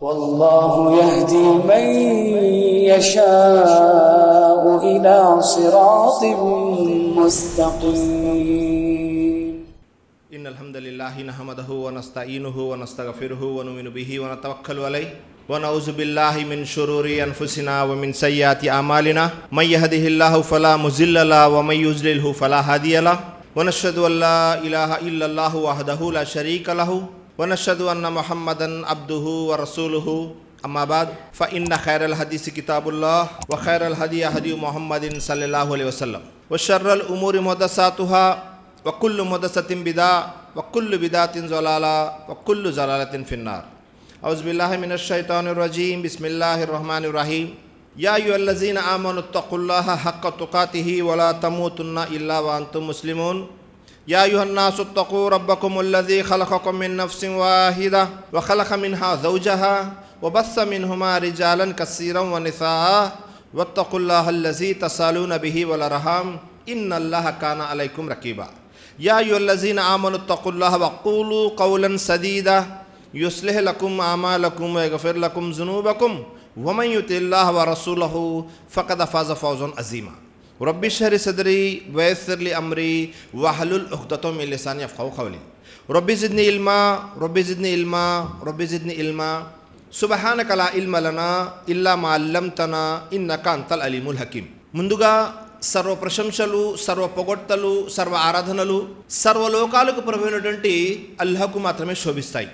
والله يهدي من يشاء إلى صراط مستقيم. إن الحمد لله نحمده ونستعينه ونستغفره ونؤمن به ونتوكل عليه ونعوذ بالله من شرور أنفسنا ومن سيئات أعمالنا من يهده الله فلا مضل له ومن يضلل فلا هادي له ونشهد أن لا إله إلا الله وحده لا شريك له ونشهد أن محمدا عبده ورسوله أما بعد فإن خير الحديث كتاب الله وخير الهدي هدي محمد صلى الله عليه وسلم وشر الأمور محدثاتها وكل محدثة بدعة وكل بدعة ضلالة وكل ضلالة في النار. أعوذ بالله من الشيطان الرجيم. بسم الله الرحمن الرحيم. يا أيها الذين آمنوا اتقوا الله حق تقاته ولا تموتن إلا وأنتم مسلمون. يا أيها الناس اتقوا ربكم الذي خلقكم من نفس واحدة وخلق منها زوجها وبث منهما رجالا كثيرا ونساء واتقوا الله الذي تسالون به والأرحام إن الله كان عليكم رقيبا. يا أيها الذين آمنوا اتقوا الله وقولوا قولا سديدا يصلح لكم أعمالكم ويغفر لكم ذنوبكم ومن يطع الله ورسوله فقد فاز فوزا عظيما. رب اشرح لي صدري ويسر لي أمري واحلل عقدة من لساني يفقهوا قولي. رب زدني علما رب زدني علما رب زدني علما سبحانك لا علم لنا إلا ما علمتنا إنك أنت العليم الحكيم. ముందుగా సర్వ ప్రశంసలు, సర్వ పొగడ్తలు, సర్వ ఆరాధనలు సర్వలోకాలకు ప్రభువైనటువంటి అల్లాహ్కు మాత్రమే శోభిస్తాయి.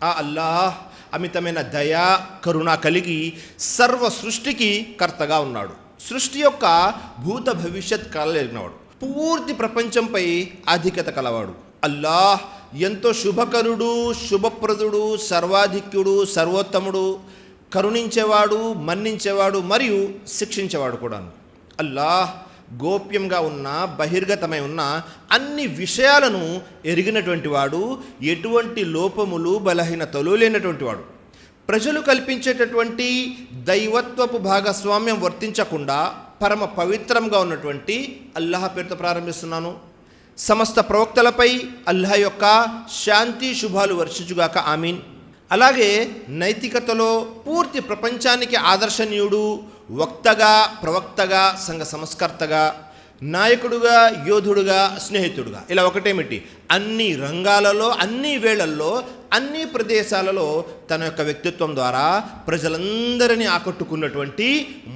ఆ అల్లాహ్ అమితమైన దయా కరుణ కలిగి సర్వ సృష్టికి కర్తగా ఉన్నాడు. సృష్టి యొక్క భూత భవిష్యత్ కాలాలు ఎరిగినవాడు. పూర్తి ప్రపంచంపై ఆధిక్యత కలవాడు. అల్లాహ్ ఎంతో శుభకరుడు, శుభప్రదుడు, సర్వాధిక్యుడు, సర్వోత్తముడు, కరుణించేవాడు, మన్నించేవాడు మరియు శిక్షించేవాడు కూడా. అల్లాహ్ గోప్యంగా ఉన్న, బహిర్గతమై ఉన్న అన్ని విషయాలను ఎరిగినటువంటి వాడు, ఎటువంటి లోపములు బలహీనతలు లేనటువంటి వాడు. ప్రజలు కల్పించేటటువంటి దైవత్వపు భాగస్వామ్యం వర్తించకుండా పరమ పవిత్రంగా ఉన్నటువంటి అల్లాహ్ పేరుతో ప్రారంభిస్తున్నాను. సమస్త ప్రవక్తలపై అల్లాహ్ యొక్క శాంతి శుభాలు వర్షించుగాక, ఆమీన్. అలాగే నైతికతలో పూర్తి ప్రపంచానికి ఆదర్శనీయుడు, వక్తగా, ప్రవక్తగా, సంఘ సంస్కర్తగా, నాయకుడుగా, యోధుడుగా, స్నేహితుడుగా, ఇలా ఒకటేమిటి అన్ని రంగాలలో, అన్ని వేళల్లో, అన్ని ప్రదేశాలలో తన యొక్క వ్యక్తిత్వం ద్వారా ప్రజలందరినీ ఆకట్టుకున్నటువంటి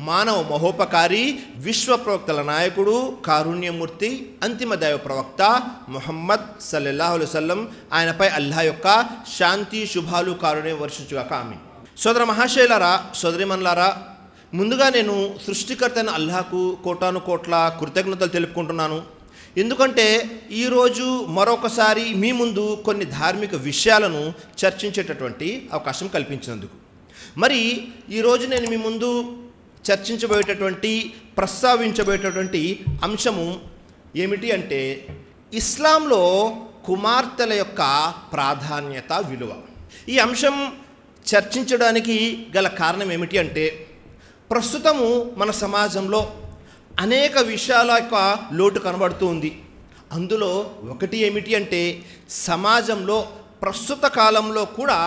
మానవ మహోపకారి, విశ్వ ప్రవక్తల నాయకుడు, కారుణ్యమూర్తి, అంతిమ దైవ ప్రవక్త ముహమ్మద్ సల్లల్లాహు అలైహి వసల్లం. ఆయనపై అల్లాహ్ యొక్క శాంతి శుభాలు కారుణ్యం వర్షించుగాక, ఆమీన్. సోదర మహాశైలారా, సోదరిమన్లారా, ముందుగా నేను సృష్టికర్తైన అల్లాహ్కు కోటాను కోట్ల కృతజ్ఞతలు తెలుపుకుంటున్నాను. ఎందుకంటే ఈరోజు మరొకసారి మీ ముందు కొన్ని ధార్మిక విషయాలను చర్చించేటటువంటి అవకాశం కల్పించినందుకు. మరి ఈరోజు నేను మీ ముందు చర్చించబోయేటటువంటి, ప్రస్తావించబోయేటటువంటి అంశము ఏమిటి అంటే ఇస్లాంలో కుమార్తెల యొక్క ప్రాధాన్యత, విలువ. ఈ అంశం చర్చించడానికి గల కారణం ఏమిటి అంటే ప్రస్తుతము మన సమాజంలో అనేక విషయాల యొక్క లోటు కనబడుతూ ఉంది. అందులో ఒకటి ఏమిటి అంటే సమాజంలో ప్రస్తుత కాలంలో కూడా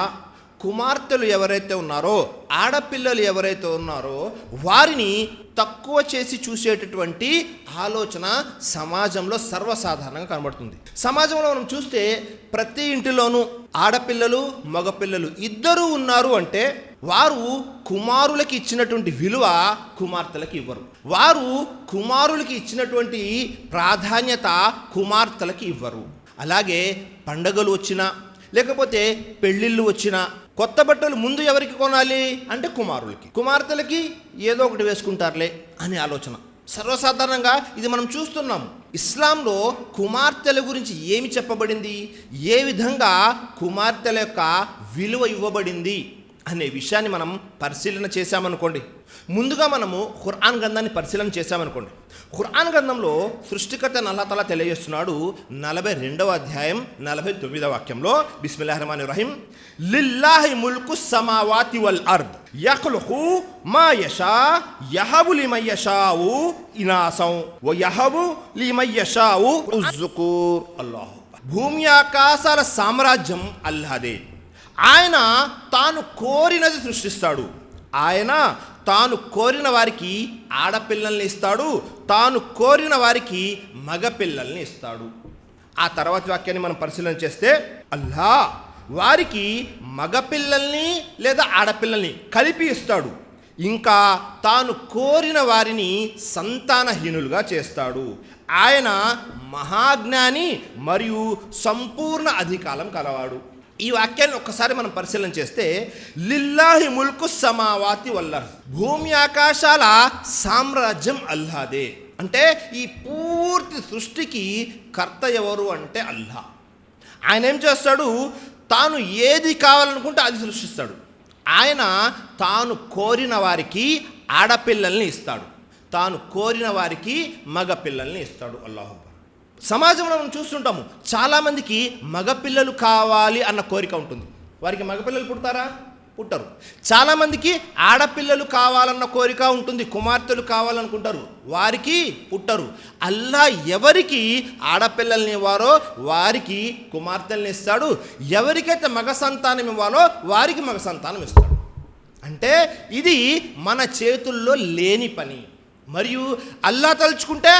కుమార్తెలు ఎవరైతే ఉన్నారో, ఆడపిల్లలు ఎవరైతే ఉన్నారో వారిని తక్కువ చేసి చూసేటటువంటి ఆలోచన సమాజంలో సర్వసాధారణంగా కనబడుతుంది. సమాజంలో మనం చూస్తే ప్రతి ఇంటిలోనూ ఆడపిల్లలు, మగపిల్లలు ఇద్దరూ ఉన్నారు అంటే వారు కుమారులకి ఇచ్చినటువంటి విలువ కుమార్తెలకు ఇవ్వరు. వారు కుమారులకి ఇచ్చినటువంటి ప్రాధాన్యత కుమార్తెలకు ఇవ్వరు. అలాగే పండగలు వచ్చినా, లేకపోతే పెళ్ళిళ్ళు వచ్చినా కొత్త బట్టలు ముందు ఎవరికి కొనాలి అంటే కుమారులకి. కుమార్తెలకి ఏదో ఒకటి వేసుకుంటారులే అనే ఆలోచన సర్వసాధారణంగా ఇది మనం చూస్తున్నాం. ఇస్లాంలో కుమార్తెల గురించి ఏమి చెప్పబడింది, ఏ విధంగా కుమార్తెల యొక్క విలువ ఇవ్వబడింది అనే విషయాన్ని మనం పరిశీలన చేశామనుకోండి. ముందుగా మనము ఖురాన్ గ్రంథాన్ని పరిశీలన చేశామనుకోండి. ఖురాన్ గ్రంథంలో సృష్టికర్త అల్లాహ్ తఆలా తెలియజేస్తున్నాడు 42వ అధ్యాయం 49వ వాక్యంలో, బిస్మిల్లాహిర్ రహమానిర్ రహీం, లిల్లాహి ముల్కు సమావాతి వల్ అర్ద్ యఖ్లుఖు మా యషా యహబు లిమన్ యషాఉ ఇనాసం వ యహబు లిమన్ యషాఉ ఉజ్జుకూర్. అల్లాహ్. భూమి ఆకాశాల సామ్రాజ్యం అల్లాహదే. ఆయన తాను కోరినది సృష్టిస్తాడు. ఆయన తాను కోరిన వారికి ఆడపిల్లల్ని ఇస్తాడు, తాను కోరిన వారికి మగపిల్లల్ని ఇస్తాడు. ఆ తర్వాత వాక్యాన్ని మనం పరిశీలన చేస్తే, అల్లా వారికి మగపిల్లల్ని లేదా ఆడపిల్లల్ని కలిపి ఇస్తాడు, ఇంకా తాను కోరిన వారిని సంతానహీనులుగా చేస్తాడు. ఆయన మహాజ్ఞాని మరియు సంపూర్ణ అధికారం కలవాడు. ఈ వాక్యాన్ని ఒక్కసారి మనం పరిశీలన చేస్తే, లిల్లాహి ముల్కు సమావాతి వల్లర్, భూమి ఆకాశాల సామ్రాజ్యం అల్లాదే. అంటే ఈ పూర్తి సృష్టికి కర్త ఎవరు అంటే అల్లా. ఆయన ఏం చేస్తాడు, తాను ఏది కావాలనుకుంటే అది సృష్టిస్తాడు. ఆయన తాను కోరిన వారికి ఆడపిల్లల్ని ఇస్తాడు, తాను కోరిన వారికి మగపిల్లల్ని ఇస్తాడు. అల్లాహు సమాజంలో మనం చూస్తుంటాము, చాలామందికి మగపిల్లలు కావాలి అన్న కోరిక ఉంటుంది. వారికి మగపిల్లలు పుడతారా? పుట్టరు. చాలామందికి ఆడపిల్లలు కావాలన్న కోరిక ఉంటుంది, కుమార్తెలు కావాలనుకుంటారు, వారికి పుట్టరు. అల్లా ఎవరికి ఆడపిల్లల్ని ఇవ్వారో వారికి కుమార్తెల్ని ఇస్తాడు, ఎవరికైతే మగ సంతానం ఇవ్వాలో వారికి మగ సంతానం ఇస్తాడు. అంటే ఇది మన చేతుల్లో లేని పని. మరియు అల్లా తలుచుకుంటే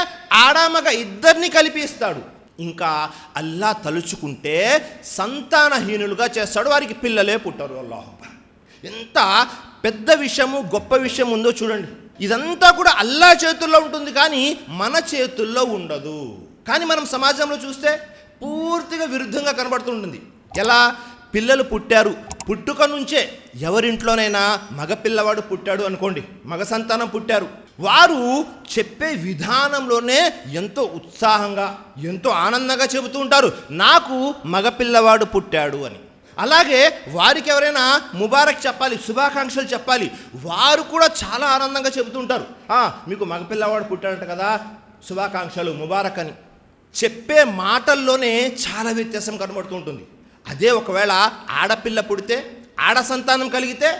ఆడమగ ఇద్దరిని కలిపి ఇస్తాడు. ఇంకా అల్లా తలుచుకుంటే సంతానహీనులుగా చేస్తాడు, వారికి పిల్లలే పుట్టరు. అల్లాహ్ ఎంత పెద్ద విషయము, గొప్ప విషయం ఉందో చూడండి. ఇదంతా కూడా అల్లా చేతుల్లో ఉంటుంది, కానీ మన చేతుల్లో ఉండదు. కానీ మనం సమాజంలో చూస్తే పూర్తిగా విరుద్ధంగా కనబడుతుంటుంది. ఎలా? పిల్లలు పుట్టారు, పుట్టుక నుంచే ఎవరింట్లోనైనా మగపిల్లవాడు పుట్టాడు అనుకోండి, మగ సంతానం పుట్టారు, వారు చెప్పే విధానంలోనే ఎంతో ఉత్సాహంగా, ఎంతో ఆనందంగా చెబుతూ ఉంటారు, నాకు మగపిల్లవాడు పుట్టాడు అని. అలాగే వారికి ఎవరైనా ముబారక్ చెప్పాలి, శుభాకాంక్షలు చెప్పాలి, వారు కూడా చాలా ఆనందంగా చెబుతుంటారు, మీకు మగపిల్లవాడు పుట్టాడంట కదా, శుభాకాంక్షలు, ముబారక్ అని. చెప్పే మాటల్లోనే చాలా వ్యత్యాసం కనబడుతూ ఉంటుంది. అదే ఒకవేళ ఆడపిల్ల పుడితే, ఆడ సంతానం కలిగితే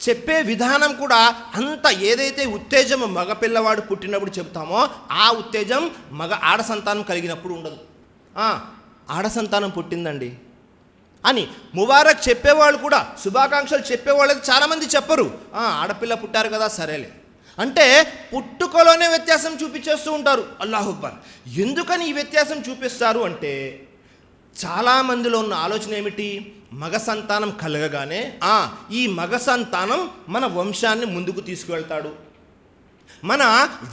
చెప్పే విధానం కూడా అంత, ఏదైతే ఉత్తేజం మగపిల్లవాడు పుట్టినప్పుడు చెబుతామో ఆ ఉత్తేజం ఆడ సంతానం కలిగినప్పుడు ఉండదు. ఆడ సంతానం పుట్టిందండి అని ముబారక్ చెప్పేవాళ్ళు కూడా, శుభాకాంక్షలు చెప్పేవాళ్ళు చాలామంది చెప్పరు, ఆడపిల్ల పుట్టారు కదా సరేలే అంటే పుట్టుకలోనే వ్యత్యాసం చూపించేస్తూ ఉంటారు. అల్లాహు అక్బర్. ఎందుకని ఈ వ్యత్యాసం చూపిస్తారు అంటే, చాలామందిలో ఉన్న ఆలోచన ఏమిటి, మగ సంతానం కలగగానే ఈ మగ సంతానం మన వంశాన్ని ముందుకు తీసుకువెళ్తాడు, మన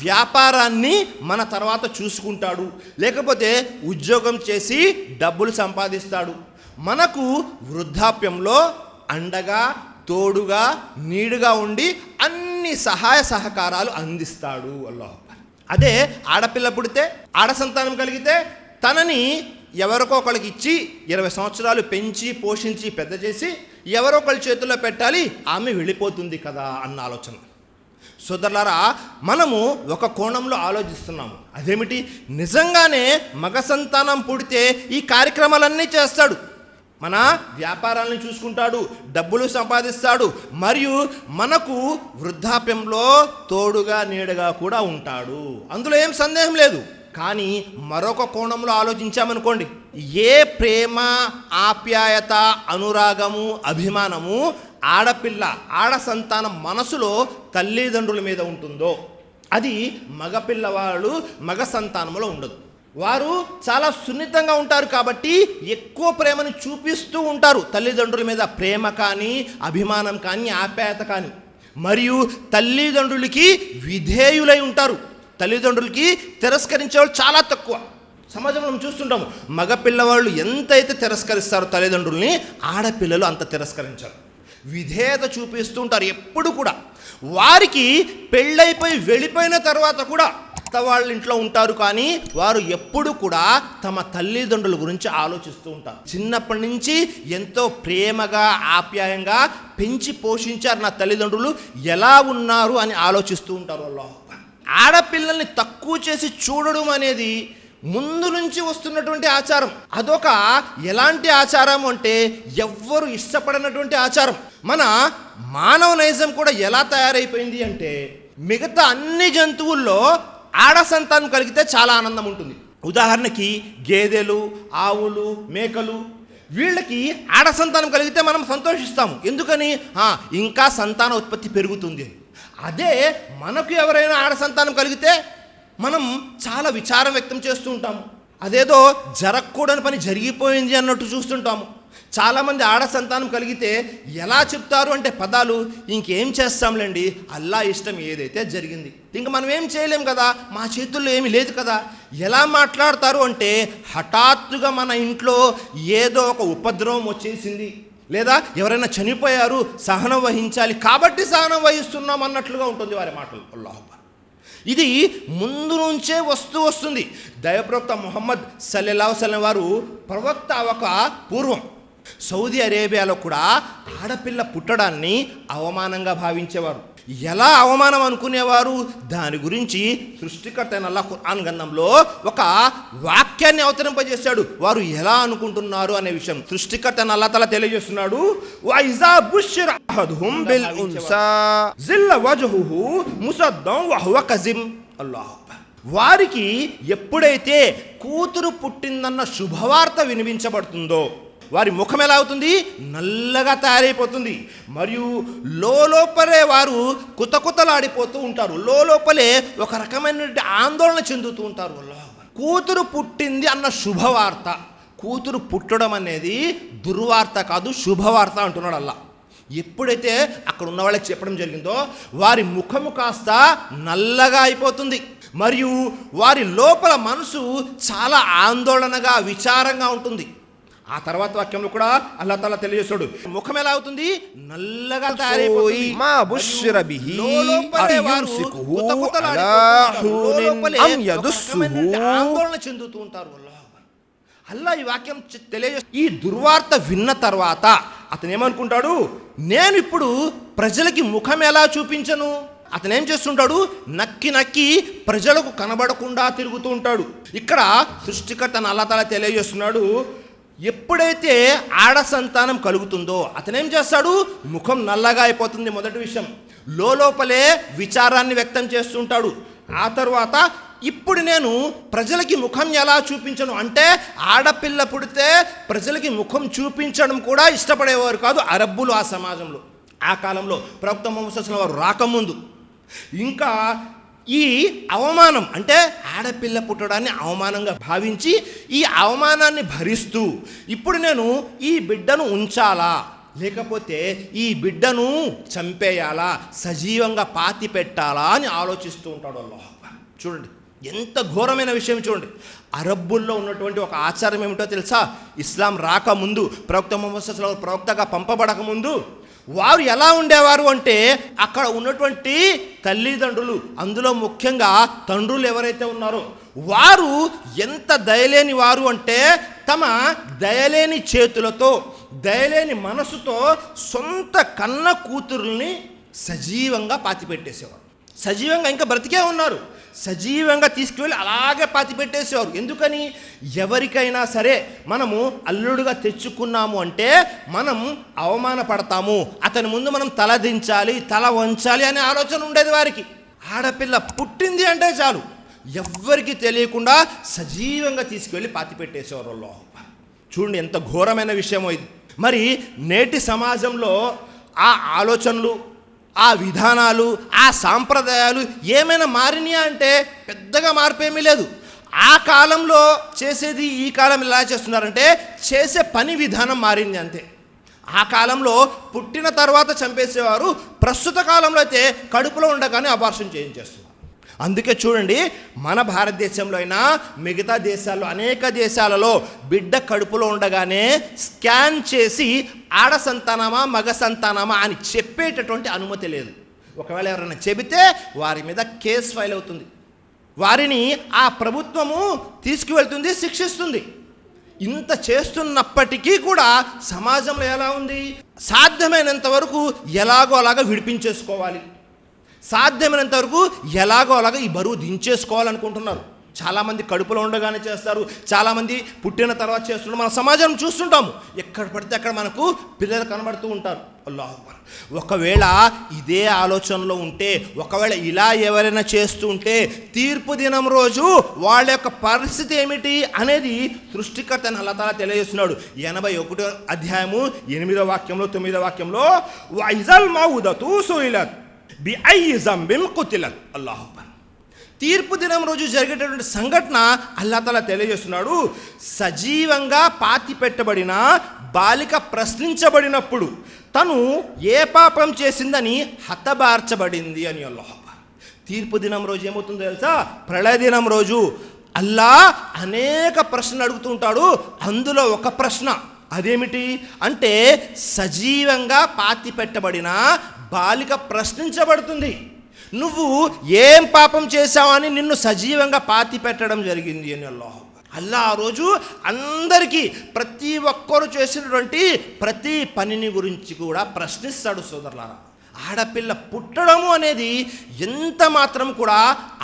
వ్యాపారాన్ని మన తర్వాత చూసుకుంటాడు, లేకపోతే ఉద్యోగం చేసి డబ్బులు సంపాదిస్తాడు, మనకు వృద్ధాప్యంలో అండగా, తోడుగా, నీడుగా ఉండి అన్ని సహాయ సహకారాలు అందిస్తాడు. అల్లాహ్. అదే ఆడపిల్ల పుడితే, ఆడ సంతానం కలిగితే తనని ఎవరికో ఒకరికి ఇచ్చి 20 సంవత్సరాలు పెంచి పోషించి పెద్ద చేసి ఎవరో ఒకరి చేతుల్లో పెట్టాలి, ఆమె వెళ్ళిపోతుంది కదా అన్న ఆలోచన. సోదరులారా, మనము ఒక కోణంలో ఆలోచిస్తున్నాము. అదేమిటి, నిజంగానే మగ సంతానం పుడితే ఈ కార్యక్రమాలన్నీ చేస్తాడు, మన వ్యాపారాలను చూసుకుంటాడు, డబ్బులు సంపాదిస్తాడు, మరియు మనకు వృద్ధాప్యంలో తోడుగా నీడగా కూడా ఉంటాడు, అందులో ఏం సందేహం లేదు. కానీ మరొక కోణంలో ఆలోచించామనుకోండి, ఏ ప్రేమ, ఆప్యాయత, అనురాగము, అభిమానము ఆడపిల్ల, ఆడ సంతానం మనసులో తల్లిదండ్రుల మీద ఉంటుందో అది మగపిల్లవాళ్ళు మగ సంతానంలో ఉండదు. వారు చాలా సున్నితంగా ఉంటారు కాబట్టి ఎక్కువ ప్రేమను చూపిస్తూ ఉంటారు తల్లిదండ్రుల మీద, ప్రేమ కానీ, అభిమానం కానీ, ఆప్యాయత కానీ. మరియు తల్లిదండ్రులకి విధేయులై ఉంటారు, తల్లిదండ్రులకి తిరస్కరించే వాళ్ళు చాలా తక్కువ. సమాజంలో మనం చూస్తుంటాము, మగపిల్లవాళ్ళు ఎంతైతే తిరస్కరిస్తారో తల్లిదండ్రుల్ని, ఆడపిల్లలు అంత తిరస్కరించారు, విధేయత చూపిస్తూ ఉంటారు ఎప్పుడు కూడా. వారికి పెళ్ళైపోయి వెళ్ళిపోయిన తర్వాత కూడా వాళ్ళ ఇంట్లో ఉంటారు, కానీ వారు ఎప్పుడు కూడా తమ తల్లిదండ్రుల గురించి ఆలోచిస్తూ ఉంటారు. చిన్నప్పటి నుంచి ఎంతో ప్రేమగా, ఆప్యాయంగా పెంచి పోషించారు నా తల్లిదండ్రులు, ఎలా ఉన్నారు అని ఆలోచిస్తూ ఉంటారు. అల్లాహ్. ఆడపిల్లల్ని తక్కువ చేసి చూడడం అనేది ముందు నుంచి వస్తున్నటువంటి ఆచారం. అదొక ఎలాంటి ఆచారం అంటే ఎవ్వరు ఇష్టపడినటువంటి ఆచారం. మన మానవ నైజం కూడా ఎలా తయారైపోయింది అంటే, మిగతా అన్ని జంతువుల్లో ఆడ సంతానం కలిగితే చాలా ఆనందం ఉంటుంది. ఉదాహరణకి గేదెలు, ఆవులు, మేకలు వీళ్ళకి ఆడ సంతానం కలిగితే మనం సంతోషిస్తాము. ఎందుకని? ఇంకా సంతాన ఉత్పత్తి పెరుగుతుంది అని. అదే మనకు ఎవరైనా ఆడ సంతానం కలిగితే మనం చాలా విచారం వ్యక్తం చేస్తూ ఉంటాము. అదేదో జరగకూడని పని జరిగిపోయింది అన్నట్టు చూస్తుంటాము. చాలామంది ఆడ సంతానం కలిగితే ఎలా చెప్తారు అంటే పదాలు, ఇంకేం చేస్తాంలేండి, అల్లా ఇష్టం, ఏదైతే జరిగింది, ఇంక మనం ఏం చేయలేం కదా, మా చేతుల్లో ఏమీ లేదు కదా. ఎలా మాట్లాడతారు అంటే హఠాత్తుగా మన ఇంట్లో ఏదో ఒక ఉపద్రవం వచ్చేసింది, లేదా ఎవరైనా చనిపోయారు, సహనం వహించాలి కాబట్టి సహనం వహిస్తున్నాం అన్నట్లుగా ఉంటుంది వారి మాటలు. అల్లాహ్ అక్బర్. ఇది ముందు నుంచే వస్తుంది. దైవప్రవక్త ముహమ్మద్ సల్లల్లాహు అలైహి వసల్లం వారు ప్రవక్త అవక పూర్వం సౌదీ అరేబియాలో కూడా ఆడపిల్ల పుట్టడాన్ని అవమానంగా భావించేవారు. ఎలా అవమానం అనుకునేవారు? దాని గురించి సృష్టికర్త అయిన అల్లాహ్ ఖురాన్ గ్రంథంలో ఒక వాక్యాన్ని అవతరింపజేశాడు. వారు ఎలా అనుకుంటున్నారు అనే విషయం సృష్టికర్త అయిన అల్లాహ్ తఆలా తెలియజేస్తున్నాడు. వఇజా బుష్షిర అహదుహుం బిల్ ఉన్సా జిల్ల వజ్హుహు ముసద్దం వహువ కజిం. అల్లాహ్ అక్బర్. వారికి ఎప్పుడైతే కూతురు పుట్టిందన్న శుభవార్త వినిపించబడుతుందో వారి ముఖం ఎలా అవుతుంది? నల్లగా తయారైపోతుంది. మరియు లోపలే వారు కుతకుతలాడిపోతూ ఉంటారు. లోపలే ఒక రకమైన ఆందోళన చెందుతూ ఉంటారు. కూతురు పుట్టింది అన్న శుభవార్త. కూతురు పుట్టడం అనేది దుర్వార్త కాదు, శుభవార్త అంటున్నాడు అల్లా. ఎప్పుడైతే అక్కడ ఉన్న వాళ్ళకి చెప్పడం జరిగిందో వారి ముఖము కాస్త నల్లగా అయిపోతుంది. మరియు వారి లోపల మనసు చాలా ఆందోళనగా, విచారంగా ఉంటుంది. ఆ తర్వాత వాక్యంలో కూడా అల్లాహ్ తఆలా తెలియజేస్తాడు, ముఖం ఎలా అవుతుంది? నల్లగా తయారైపోతుంది. ఆందోళన చెందుతూ ఉంటారు. అల్లాహ్ ఈ వాక్యం తెలియజేస్తూ ఈ దుర్వార్త విన్న తర్వాత అతను ఏమనుకుంటాడు? నేను ఇప్పుడు ప్రజలకి ముఖం ఎలా చూపించను? అతను ఏం చేస్తుంటాడు? నక్కి ప్రజలకు కనబడకుండా తిరుగుతూ ఉంటాడు. ఇక్కడ సృష్టికర్త అల్లాహ్ తఆలా తెలియజేస్తున్నాడు, ఎప్పుడైతే ఆడ సంతానం కలుగుతుందో అతనేం చేస్తాడు? ముఖం నల్లగా అయిపోతుంది. మొదటి విషయం, లోపలే విచారాన్ని వ్యక్తం చేస్తుంటాడు. ఆ తర్వాత ఇప్పుడు నేను ప్రజలకి ముఖం ఎలా చూపించను అంటే, ఆడపిల్ల పుడితే ప్రజలకి ముఖం చూపించడం కూడా ఇష్టపడేవారు కాదు అరబ్బులు ఆ సమాజంలో. ఆ కాలంలో ప్రవక్త ముహమ్మద్ సల్లల్లాహు అలైహి వసల్లం వారు రాకముందు. ఇంకా ఈ అవమానం అంటే ఆడపిల్ల పుట్టడాన్ని అవమానంగా భావించి ఈ అవమానాన్ని భరిస్తూ ఇప్పుడు నేను ఈ బిడ్డను ఉంచాలా, లేకపోతే ఈ బిడ్డను చంపేయాలా, సజీవంగా పాతి పెట్టాలా అని ఆలోచిస్తూ ఉంటాడు అల్లాహ్. చూడండి ఎంత ఘోరమైన విషయం. చూడండి, అరబ్బుల్లో ఉన్నటువంటి ఒక ఆచారం ఏమిటో తెలుసా? ఇస్లాం రాకముందు, ప్రవక్త ముహమ్మద్ సల్లల్లాహు అలైహి వసల్లం ప్రవక్తగా పంపబడకముందు వారు ఎలా ఉండేవారు అంటే, అక్కడ ఉన్నటువంటి తల్లిదండ్రులు, అందులో ముఖ్యంగా తండ్రులు ఎవరైతే ఉన్నారో వారు ఎంత దయలేని వారు అంటే, తమ దయలేని చేతులతో, దయలేని మనసుతో సొంత కన్న కూతురుల్ని సజీవంగా పాతిపెట్టేసేవారు. సజీవంగా ఇంకా బ్రతికే ఉన్నారు, సజీవంగా తీసుకువెళ్ళి అలాగే పాతి పెట్టేసేవారు. ఎందుకని? ఎవరికైనా సరే మనము అల్లుడుగా తెచ్చుకున్నాము అంటే మనం అవమానపడతాము, అతని ముందు మనం తల దించాలి, తల వంచాలి అనే ఆలోచన ఉండేది వారికి. ఆడపిల్ల పుట్టింది అంటే చాలు ఎవ్వరికి తెలియకుండా సజీవంగా తీసుకువెళ్ళి పాతి పెట్టేసేవారు. చూడండి ఎంత ఘోరమైన విషయమో ఇది. మరి నేటి సమాజంలో ఆ ఆలోచనలు, ఆ విధానాలు, ఆ సాంప్రదాయాలు ఏమైనా మారినాయా అంటే పెద్దగా మార్పు ఏమీ లేదు. ఆ కాలంలో చేసేది ఈ కాలం ఎలా చేస్తున్నారంటే చేసే పని విధానం మారింది అంతే. ఆ కాలంలో పుట్టిన తర్వాత చంపేసేవారు, ప్రస్తుత కాలంలో అయితే కడుపులో ఉండగానే అబార్షన్ చేయించేస్తున్నారు. అందుకే చూడండి, మన భారతదేశంలో అయినా మిగతా దేశాల్లో, అనేక దేశాలలో బిడ్డ కడుపులో ఉండగానే స్కాన్ చేసి ఆడ సంతానమా మగ సంతానమా అని చెప్పేటటువంటి అనుమతి లేదు. ఒకవేళ ఎవరైనా చెబితే వారి మీద కేసు ఫైల్ అవుతుంది, వారిని ఆ ప్రభుత్వము తీసుకువెళ్తుంది, శిక్షిస్తుంది. ఇంత చేస్తున్నప్పటికీ కూడా సమాజంలో ఎలా ఉంది? సాధ్యమైనంత వరకు ఎలాగో అలాగా విడిపించేసుకోవాలి, సాధ్యమైనంత వరకు ఎలాగో అలాగా ఈ బరువు దించేసుకోవాలనుకుంటున్నారు. చాలామంది కడుపులో ఉండగానే చేస్తారు, చాలామంది పుట్టిన తర్వాత చేస్తున్నారు. మన సమాజం చూస్తుంటాము, ఎక్కడ పడితే అక్కడ మనకు పిల్లలు కనబడుతూ ఉంటారు. అల్లాహు అక్బర్. ఒకవేళ ఇదే ఆలోచనలో ఉంటే, ఒకవేళ ఇలా ఎవరైనా చేస్తూ ఉంటే తీర్పు దినం రోజు వాళ్ళ యొక్క పరిస్థితి ఏమిటి అనేది సృష్టికర్త అయిన అల్లాహ్ తాలా తెలియజేస్తున్నాడు. 81వ అధ్యాయము 8వ వాక్యంలో 9వ వాక్యంలో వైజల్ మౌదతు సుయిలత్ బిఐ జంబిన్ కుతిలత్. అల్లాహు అక్బర్. తీర్పు దినం రోజు జరిగేటటువంటి సంఘటన అల్లాహ్ తాలా తెలియజేస్తున్నాడు. సజీవంగా పాతి పెట్టబడిన బాలిక ప్రశ్నించబడినప్పుడు తను ఏ పాపం చేసిందని హతబార్చబడింది అని. అల్లాహ్ అక్బర్. తీర్పు దినం రోజు ఏమవుతుందో తెలుసా? ప్రళయ దినం రోజు అల్లాహ్ అనేక ప్రశ్నలు అడుగుతూ ఉంటాడు. అందులో ఒక ప్రశ్న అదేమిటి అంటే, సజీవంగా పాతి పెట్టబడిన బాలిక ప్రశ్నించబడుతుంది, నువ్వు ఏం పాపం చేశావని నిన్ను సజీవంగా పాతి పెట్టడం జరిగింది అని. అల్లా ఆ రోజు అందరికీ ప్రతి ఒక్కరు చేసినటువంటి ప్రతి పనిని గురించి కూడా ప్రశ్నిస్తాడు. సోదరులారా, ఆడపిల్ల పుట్టడము అనేది ఎంత మాత్రం కూడా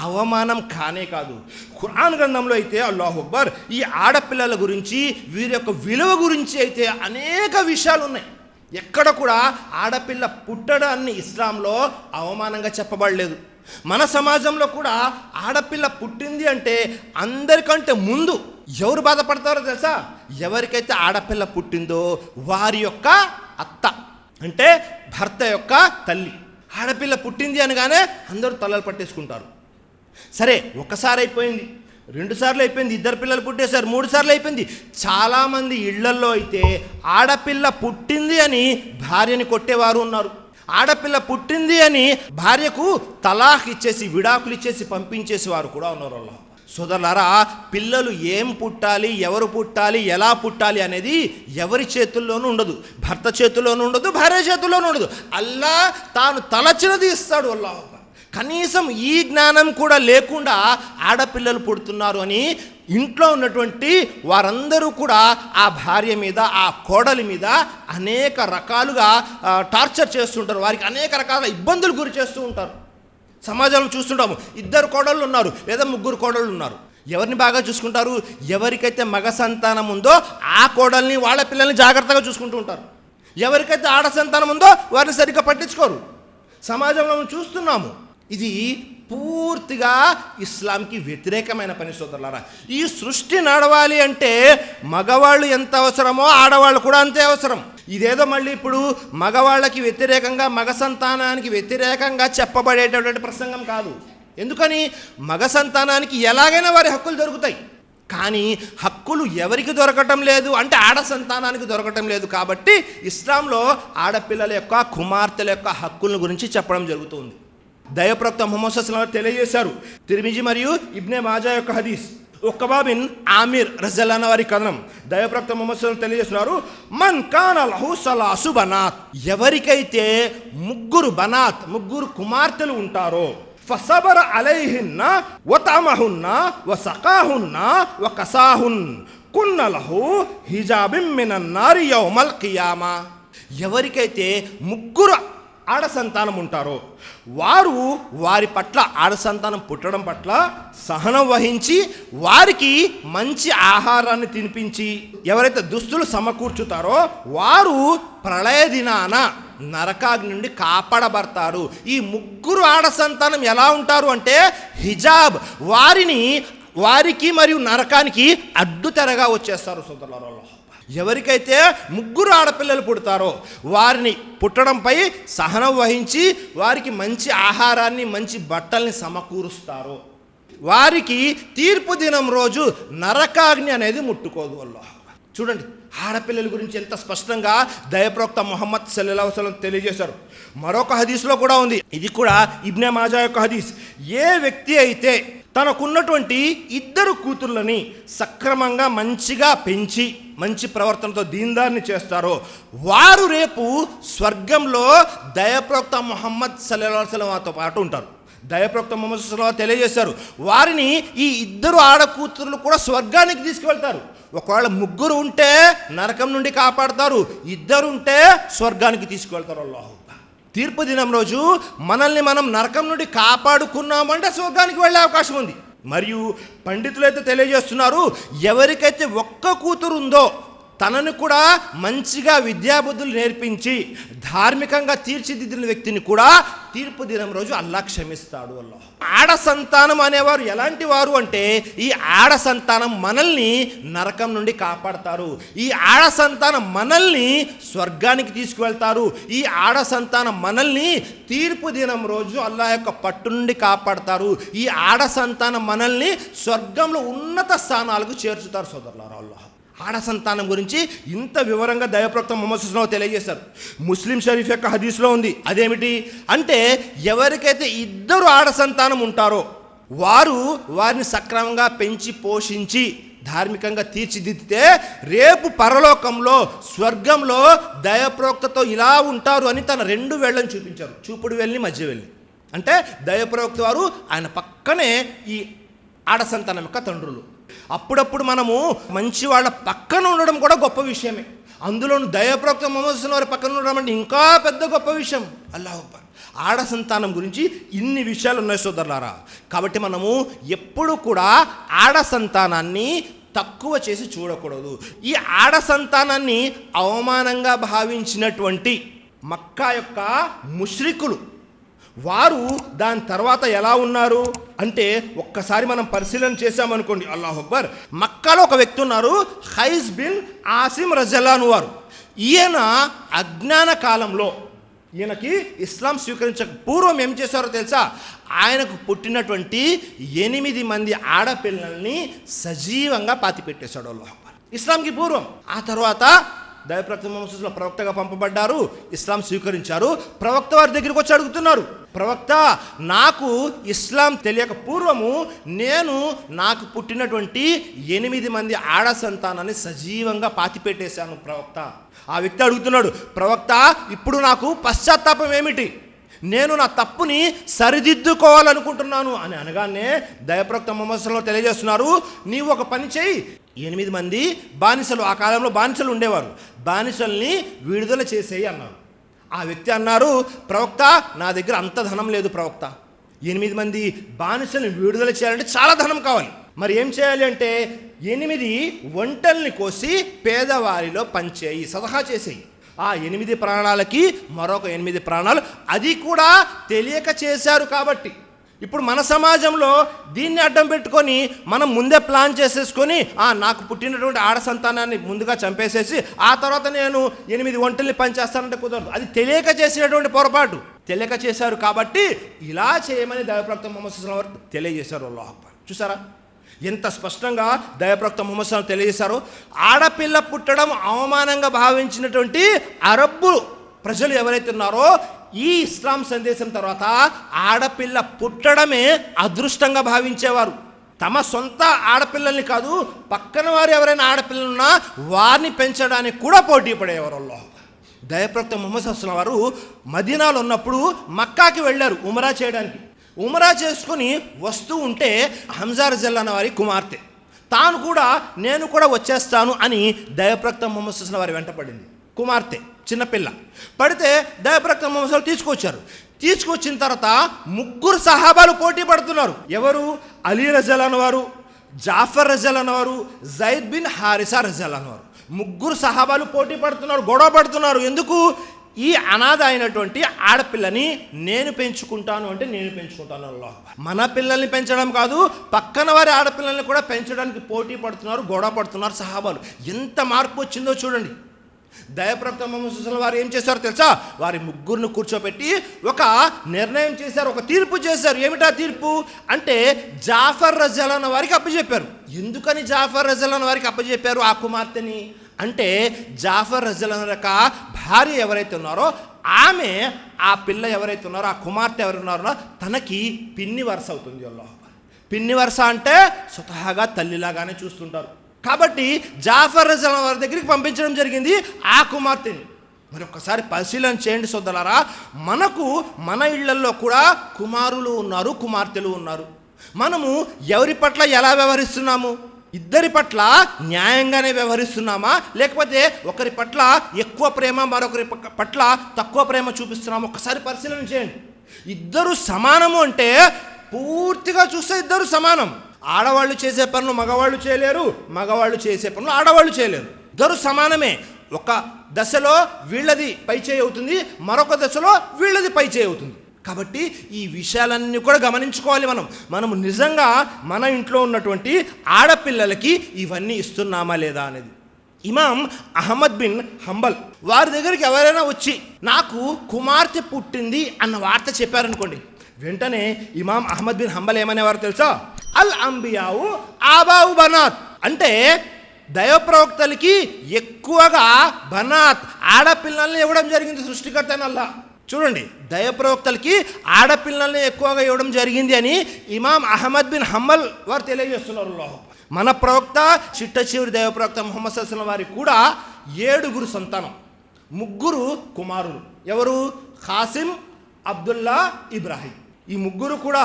అవమానం కానే కాదు. ఖురాన్ గ్రంథంలో అయితే అల్లాహు అక్బర్ ఈ ఆడపిల్లల గురించి, వీరి యొక్క విలువ గురించి అయితే అనేక విషయాలు ఉన్నాయి. ఎక్కడ కూడా ఆడపిల్ల పుట్టడాన్ని ఇస్లాంలో అవమానంగా చెప్పబడలేదు. మన సమాజంలో కూడా ఆడపిల్ల పుట్టింది అంటే అందరికంటే ముందు ఎవరు బాధపడతారో తెలుసా? ఎవరికైతే ఆడపిల్ల పుట్టిందో వారి యొక్క అత్త, అంటే భర్త యొక్క తల్లి. ఆడపిల్ల పుట్టింది అనగానే అందరూ తలలు పట్టేసుకుంటారు. సరే, ఒకసారి అయిపోయింది, 2 సార్లు అయిపోయింది, 2 పిల్లలు పుట్టేశారు, 3 సార్లు అయిపోయింది. చాలామంది ఇళ్లల్లో అయితే ఆడపిల్ల పుట్టింది అని భార్యని కొట్టేవారు ఉన్నారు. ఆడపిల్ల పుట్టింది అని భార్యకు తలాఖ్ ఇచ్చేసి, విడాకులు ఇచ్చేసి పంపించేసి వారు కూడా ఉన్నారు. అల్లాహ్ సోదరులారా, పిల్లలు ఏం పుట్టాలి, ఎవరు పుట్టాలి, ఎలా పుట్టాలి అనేది ఎవరి చేతుల్లోనూ ఉండదు. భర్త చేతుల్లోనూ ఉండదు, భార్య చేతుల్లోనూ ఉండదు. అల్లాహ్ తాను తలచినది ఇస్తాడు. అల్లాహ్ కనీసం ఈ జ్ఞానం కూడా లేకుండా ఆడపిల్లలు పుడుతున్నారు అని ఇంట్లో ఉన్నటువంటి వారందరూ కూడా ఆ భార్య మీద, ఆ కోడలి మీద అనేక రకాలుగా టార్చర్ చేస్తుంటారు. వారికి అనేక రకాల ఇబ్బందులు గురి చేస్తూ ఉంటారు. సమాజంలో చూస్తుంటాము, 2 కోడళ్ళు ఉన్నారు లేదా 3 కోడళ్ళు ఉన్నారు. ఎవరిని బాగా చూసుకుంటారు? ఎవరికైతే మగ సంతానం ఉందో ఆ కోడల్ని, వాళ్ళ పిల్లల్ని జాగ్రత్తగా చూసుకుంటూ ఉంటారు. ఎవరికైతే ఆడ సంతానం ఉందో వారిని సరిగ్గా పట్టించుకోరు. సమాజంలో మనం చూస్తున్నాము. ఇది పూర్తిగా ఇస్లాంకి వ్యతిరేకమైన పని. సోదరులారా, ఈ సృష్టి నడవాలి అంటే మగవాళ్ళు ఎంత అవసరమో ఆడవాళ్ళు కూడా అంతే అవసరం. ఇదేదో మళ్ళీ ఇప్పుడు మగవాళ్ళకి వ్యతిరేకంగా, మగ సంతానానికి వ్యతిరేకంగా చెప్పబడేటటువంటి ప్రసంగం కాదు. ఎందుకని? మగ సంతానానికి ఎలాగైనా వారి హక్కులు దొరుకుతాయి, కానీ హక్కులు ఎవరికి దొరకటం లేదు అంటే ఆడ సంతానానికి దొరకటం లేదు. కాబట్టి ఇస్లాంలో ఆడపిల్లల యొక్క, కుమార్తెల యొక్క హక్కుల గురించి చెప్పడం జరుగుతుంది. దైవప్రవక్త ముహమ్మద్ సల్లల్లాహు అలైహి వసల్లం తెలియజేశారు. తిర్మిజీ మరియు ఇబ్నే మాజా యొక్క హదీస్. ఉక్బా బిన్ ఆమిర్ రజల్లాహు వారి కథనం. దైవప్రవక్త ముహమ్మద్ సల్లల్లాహు అలైహి వసల్లం తెలియజేస్తున్నారు, మన్ కాన లహు సలాసు బనాత్, ఎవరికైతే 3 బనాత్, 3 కుమార్తెలు ఉంటారో, ఫసబర అలైహిన్న వతమహున్న వసకాహున్న వకసాహున్ కున్న లహు హిజాబిన్ మినన్ నారి యౌమల్ ఖియామా. ఎవరికైతే 3 ఆడ సంతానం ఉంటారో వారు వారి పట్ల, ఆడ సంతానం పుట్టడం పట్ల సహనం వహించి వారికి మంచి ఆహారాన్ని తినిపించి ఎవరైతే దుస్తులు సమకూర్చుతారో వారు ప్రళయ దినాన నరకాగ్ని నుండి కాపాడబడతారు. ఈ 3 ఆడ సంతానం ఎలా ఉంటారు అంటే హిజాబ్, వారికి మరియు నరకానికి అడ్డుతెరగా వచ్చేస్తారు. సోదరులారా, ఎవరికైతే 3 ఆడపిల్లలు పుడతారో వారిని పుట్టడంపై సహనం వహించి వారికి మంచి ఆహారాన్ని, మంచి బట్టల్ని సమకూరుస్తారో వారికి తీర్పు దినం రోజు నరకాగ్ని అనేది ముట్టుకోదు. అల్లాహ్ చూడండి, ఆడపిల్లల గురించి ఎంత స్పష్టంగా దైవప్రవక్త ముహమ్మద్ సల్లల్లాహు అలైహి వసల్లం తెలియజేశారు. మరొక హదీస్లో కూడా ఉంది, ఇది కూడా ఇబ్నే మాజా యొక్క హదీస్. ఏ వ్యక్తి అయితే తనకున్నటువంటి 2 కూతుర్లని సక్రమంగా మంచిగా పెంచి మంచి ప్రవర్తనతో దీన్దార్ని చేస్తారో వారు రేపు స్వర్గంలో దైవప్రవక్త ముహమ్మద్ సల్లల్లాహు అలైహి వసల్లంతో పాటు ఉంటారు. దైవప్రవక్త ముహమ్మద్ సల్లల్లాహు అలైహి వసల్లం తెలియజేశారు, వారిని ఈ 2 ఆడకూతుర్లు కూడా స్వర్గానికి తీసుకువెళ్తారు. ఒకవేళ 3 ఉంటే నరకం నుండి కాపాడతారు, 2 ఉంటే స్వర్గానికి తీసుకువెళ్తారు. అల్లాహు తీర్పు దినం రోజు మనల్ని మనం నరకం నుండి కాపాడుకున్నామంటే స్వర్గానికి వెళ్ళే అవకాశం ఉంది. మరియు పండితులైతే తెలియజేస్తున్నారు, ఎవరికైతే ఒక్క కూతురు ఉందో తనను కూడా మంచిగా విద్యాబుద్ధులు నేర్పించి ధార్మికంగా తీర్చిదిద్దిన వ్యక్తిని కూడా తీర్పు దినం రోజు అల్లాహ్ క్షమిస్తాడు. అల్లాహ్ ఆడ సంతానం అనేవారు ఎలాంటి వారు అంటే, ఈ ఆడ సంతానం మనల్ని నరకం నుండి కాపాడతారు. ఈ ఆడ సంతానం మనల్ని స్వర్గానికి తీసుకువెళ్తారు. ఈ ఆడ సంతానం మనల్ని తీర్పు దినం రోజు అల్లాహ్ యొక్క పట్టు నుండి కాపాడతారు. ఈ ఆడ సంతానం మనల్ని స్వర్గంలో ఉన్నత స్థానాలకు చేర్చుతారు. సోదరులారా, అల్లాహ్ ఆడ సంతానం గురించి ఇంత వివరంగా దైవప్రవక్త ముహమ్మద్ సల్లల్లాహు అలైహి వసల్లం తెలియజేశారు. ముస్లిం షరీఫ్ యొక్క హదీస్లో ఉంది. అదేమిటి అంటే, ఎవరికైతే ఇద్దరు ఆడ సంతానం ఉంటారో వారిని సక్రమంగా పెంచి పోషించి ధార్మికంగా తీర్చిదిద్దితే రేపు పరలోకంలో స్వర్గంలో దైవప్రవక్తతో ఇలా ఉంటారు అని తన 2 వేళ్లను చూపించారు. చూపుడు వెళ్ళి మధ్య వెళ్ళి అంటే దైవప్రవక్త వారు ఆయన పక్కనే ఈ ఆడ సంతానం యొక్క తండ్రులు. అప్పుడప్పుడు మనము మంచి వాళ్ళ పక్కన ఉండడం కూడా గొప్ప విషయమే. అందులోను దైవప్రవక్త ముహమ్మద్ సల్లల్లాహు అలైహి వసల్లం వారి పక్కన ఉండడం అంటే ఇంకా పెద్ద గొప్ప విషయం. అల్లాహు అక్బర్. ఆడ సంతానం గురించి ఇన్ని విషయాలు ఉన్నాయి సోదరులారా. కాబట్టి మనము ఎప్పుడు కూడా ఆడ సంతానాన్ని తక్కువ చేసి చూడకూడదు. ఈ ఆడ సంతానాన్ని అవమానంగా భావించినటువంటి మక్కా యొక్క ముష్రికులు వారు దాని తర్వాత ఎలా ఉన్నారు అంటే, ఒక్కసారి మనం పరిశీలన చేశామనుకోండి, అల్లాహు అక్బర్, మక్కాలో ఒక వ్యక్తి ఉన్నారు, ఖైస్ బిన్ ఆసిమ్ రజల్లాను వారు. ఈయన అజ్ఞాన కాలంలో, ఈయనకి ఇస్లాం స్వీకరించక పూర్వం ఏం చేశారో తెలుసా? ఆయనకు పుట్టినటువంటి 8 మంది ఆడపిల్లల్ని సజీవంగా పాతిపెట్టేశాడు అల్లాహు అక్బర్, ఇస్లాంకి పూర్వం. ఆ తర్వాత దైవప్రవక్త ముహమ్మద్ సల్లల్లాహు అలైహి వసల్లం ప్రవక్తగా పంపబడ్డారు, ఇస్లాం స్వీకరించారు. ప్రవక్త వారి దగ్గరికి వచ్చి అడుగుతున్నారు, ప్రవక్త, నాకు ఇస్లాం తెలియక పూర్వము నాకు పుట్టినటువంటి 8 మంది ఆడ సంతానాన్ని సజీవంగా పాతిపెట్టేశాను ప్రవక్త. ఆ వ్యక్తి అడుగుతున్నాడు, ప్రవక్త, ఇప్పుడు నాకు పశ్చాత్తాపం ఏమిటి? నేను నా తప్పుని సరిదిద్దుకోవాలనుకుంటున్నాను అని అనగానే దైవప్రవక్త ముహమ్మద్ సల్లల్లాహు అలైహి వసల్లం తెలియజేస్తున్నారు, నీవు ఒక పని చేయి. 8 మంది బానిసలు, ఆ కాలంలో బానిసలు ఉండేవారు, బానిసల్ని విడుదల చేసేయి అన్నారు. ఆ వ్యక్తి అన్నారు, ప్రవక్త, నా దగ్గర అంత ధనం లేదు ప్రవక్త. 8 మంది బానిసల్ని విడుదల చేయాలంటే చాలా ధనం కావాలి. మరి ఏం చేయాలి అంటే, 8 ఒంటల్ని కోసి పేదవారిలో పంచేయి, సదహా చేసేయి. ఆ 8 ప్రాణాలకి మరొక 8 ప్రాణాలు, అది కూడా తెలియక చేశారు. కాబట్టి ఇప్పుడు మన సమాజంలో దీన్ని అడ్డం పెట్టుకొని మనం ముందే ప్లాన్ చేసేసుకొని, నాకు పుట్టినటువంటి ఆడ సంతానాన్ని ముందుగా చంపేసేసి ఆ తర్వాత నేను 8 ఒంటల్ని పనిచేస్తానంటే కుదరదు. అది తెలియక చేసినటువంటి పొరపాటు. తెలియక చేశారు కాబట్టి ఇలా చేయమని దైవప్రవక్త ముహమ్మద్ సల్లల్లాహు అలైహి వసల్లం తెలియజేశారు. అల్లాహు అక్బర్. చూసారా ఎంత స్పష్టంగా దైవప్రవక్త ముహమ్మద్ సల్లల్లాహు అలైహి వసల్లం తెలియజేశారు. ఆడపిల్ల పుట్టడం అవమానంగా భావించినటువంటి అరబ్బు ప్రజలు ఎవరైతే ఉన్నారో, ఈ ఇస్లాం సందేశం తర్వాత ఆడపిల్ల పుట్టడమే అదృష్టంగా భావించేవారు. తమ సొంత ఆడపిల్లల్ని కాదు, పక్కన వారు ఎవరైనా ఆడపిల్లలున్నా వారిని పెంచడానికి కూడా పోటీ పడేవారు. దైవప్రవక్త ముహమ్మద్ సల్లల్లాహు అలైహి వసల్లం వారు మదీనాలో ఉన్నప్పుడు మక్కాకి వెళ్ళారు ఉమరా చేయడానికి. ఉమరా చేసుకుని వస్తూ ఉంటే హంజా రజల్లాను వారి కుమార్తె తాను కూడా నేను కూడా వచ్చేస్తాను అని దైవప్రవక్త ముహమ్మద్ సల్లల్లాహు అలైహి వసల్లం వారి వెంట పడింది. కుమార్తె చిన్నపిల్ల పడితే దైవప్రవక్త ముహమ్మద్ సల్లల్లాహు అలైహి వసల్లం తీసుకొచ్చిన తర్వాత 3 సహాబాలు పోటీ పడుతున్నారు. ఎవరు? అలీ రజల్లాను వారు, జాఫర్ రజల్లాను వారు, జైద్ బిన్ హారిసా రజల్లాను వారు. 3 సహాబాలు పోటీ పడుతున్నారు, గొడవ పడుతున్నారు. ఎందుకు? ఈ అనాథ అయినటువంటి ఆడపిల్లని నేను పెంచుకుంటాను అంటే నేను పెంచుకుంటాను. అల్లాహ్ మన పిల్లల్ని పెంచడం కాదు, పక్కన వారి ఆడపిల్లల్ని కూడా పెంచడానికి పోటీ పడుతున్నారు, గొడవ పడుతున్నారు సహాబాలు. ఎంత మార్పు వచ్చిందో చూడండి. దైవప్రవక్త ముహమ్మద్ సల్లల్లాహు అలైహి వసల్లం వారు ఏం చేశారో తెలుసా? వారి 3ను కూర్చోబెట్టి ఒక నిర్ణయం చేశారు, ఒక తీర్పు చేశారు. ఏమిటా తీర్పు అంటే, జాఫర్ రజల్లాను వారికి అప్పచెప్పారు. ఎందుకని జాఫర్ రజల్లాను వారికి అప్పచెప్పారు ఆ కుమార్తెని అంటే, జాఫర్ రజల్లాను యొక్క భార్య ఎవరైతే ఉన్నారో ఆమె, ఆ పిల్ల ఎవరైతే ఉన్నారో, ఆ కుమార్తె ఎవరు ఉన్నారో తనకి పిన్ని వరుస అవుతుంది. అల్లాహ్ పిన్ని వరుస అంటే స్వతహాగా తల్లిలాగానే చూస్తుంటారు. కాబట్టి జాఫర్ రజల్లాను వారి దగ్గరికి పంపించడం జరిగింది ఆ కుమార్తెని. మరి ఒక్కసారి పరిశీలన చేయండి సోదరులారా, మనకు మన ఇళ్లల్లో కూడా కుమారులు ఉన్నారు, కుమార్తెలు ఉన్నారు. మనము ఎవరి పట్ల ఎలా వ్యవహరిస్తున్నాము? ఇద్దరి పట్ల న్యాయంగానే వ్యవహరిస్తున్నామా, లేకపోతే ఒకరి పట్ల ఎక్కువ ప్రేమ, మరొకరి పట్ల తక్కువ ప్రేమ చూపిస్తున్నామా? ఒక్కసారి పరిశీలన చేయండి. ఇద్దరు సమానము అంటే పూర్తిగా చూస్తే ఇద్దరు సమానం. ఆడవాళ్ళు చేసే పనులు మగవాళ్ళు చేయలేరు, మగవాళ్ళు చేసే పనులు ఆడవాళ్ళు చేయలేరు. ఇద్దరు సమానమే. ఒక దశలో వీళ్ళది పై చేయి అవుతుంది, మరొక దశలో వీళ్ళది పై చేయి అవుతుంది. కాబట్టి ఈ విషయాలన్నీ కూడా గమనించుకోవాలి. మనము నిజంగా మన ఇంట్లో ఉన్నటువంటి ఆడపిల్లలకి ఇవన్నీ ఇస్తున్నామా లేదా అనేది. ఇమాం అహ్మద్ బిన్ హంబల్ వారి దగ్గరికి ఎవరైనా వచ్చి నాకు కుమార్తె పుట్టింది అన్న వార్త చెప్పారనుకోండి, వెంటనే ఇమాం అహ్మద్ బిన్ హంబల్ ఏమనేవారు తెలుసా? అల్ అంబియావు ఆబావు బనాత్, అంటే దైవ ప్రవక్తలకి ఎక్కువగా బనాత్ ఆడపిల్లల్ని ఇవ్వడం జరిగింది సృష్టికర్త అని అల్లా. చూడండి, దైవ ప్రవక్తలకి ఆడపిల్లల్ని ఎక్కువగా ఇవ్వడం జరిగింది అని ఇమాం అహ్మద్ బిన్ హంబల్ వారు తెలియజేస్తున్నారు. మన ప్రవక్త చిట్ట చివరి దైవ ప్రవక్త ముహమ్మద్ సల్లల్లాహు అలైహి వసల్లం వారికి కూడా 7 సంతానం, 3 కుమారులు. ఎవరు? ఖాసిం, అబ్దుల్లా, ఇబ్రాహీం. ఈ 3 కూడా